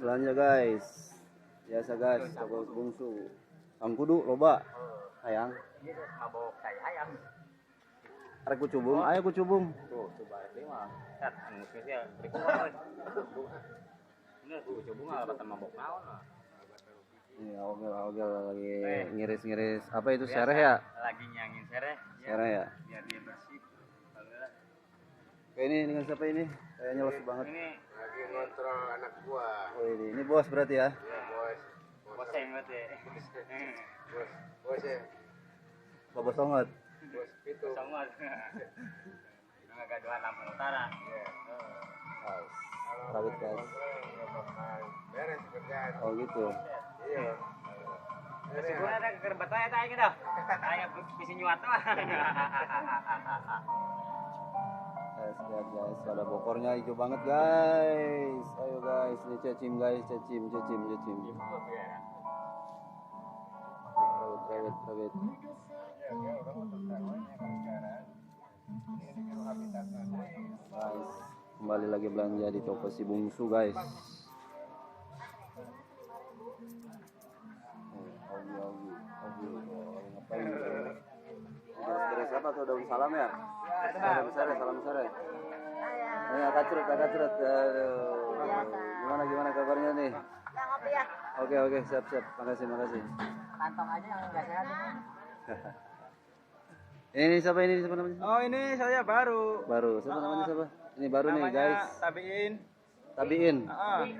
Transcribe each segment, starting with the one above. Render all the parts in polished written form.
Belanja guys. Biasa guys, toko bungsu. Ang kudu loba. Hayang. Mabok kayak ayam. Arek kucubung, ayo kucubung. Tuh, coba ini mah. Kat, anu spesial. Berikut. Ini kucubung alatan mabok naon lah. Ini ogel lagi ngiris-ngiris apa itu sereh ya? Lagi nyangin sereh. Sereh ya. Biar dia bersih. Kayak ini dengan siapa ini? Kayaknya lesu banget. Ini Lagi ngontrol anak gua. Oh ini bos berarti ya? Ya bos. boseng berarti. Bos ya. Bapak songot. Bos itu. Sama. Enggak gaduhan lampu utara. Iya. Guys. Rawit guys. Beres kerjaan. Oh gitu. Iya. Masih gua ada kerbat aja tanya dah. Kayak bisi nyuat mah. Guys, lihat guys, ada bokornya hijau banget guys. Ayo guys, ini cacim guys, cacim. Rawit. Guys, kembali lagi belanja di toko si bungsu guys. Ngapain? Beres apa tuh daun salam ya? Salam sore. Ini agak cerut. Aduh. Gimana kabarnya nih? Ngopi ya. Oke, siap. Makasih. Kantong aja yang enggak sehat. Ini siapa namanya? Oh ini saya baru. Siapa namanya siapa? Ini baru nih guys. Tabiin.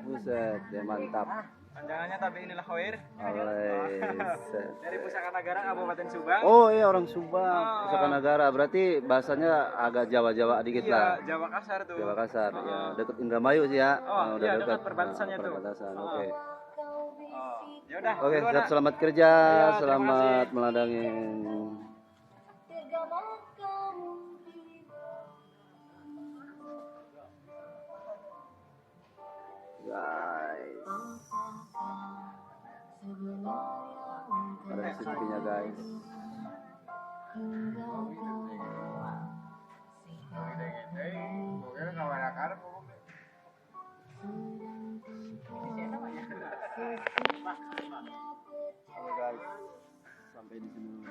Buset, ya mantap. Panjangannya Tabiin Lahoir. Buset. Dari Pusaka Nagara Kabupaten Subang. Oh iya orang Subang, Pusaka Nagara. Berarti bahasanya agak Jawa dikit lah. Jawa kasar tuh. Jawa kasar. Ya, deket Indramayu sih ya. Oh, udah iya, dekat dekat perbatasannya tuh. Perbatasan. Oke. Ya udah. Oke, duluan, siap Nak. selamat kerja, Iya, terima selamat kasih. meladangin. Guys. Ada CCTV-nya guys. Pokoknya kawan akar pokoknya. Oke guys, sampai di sini.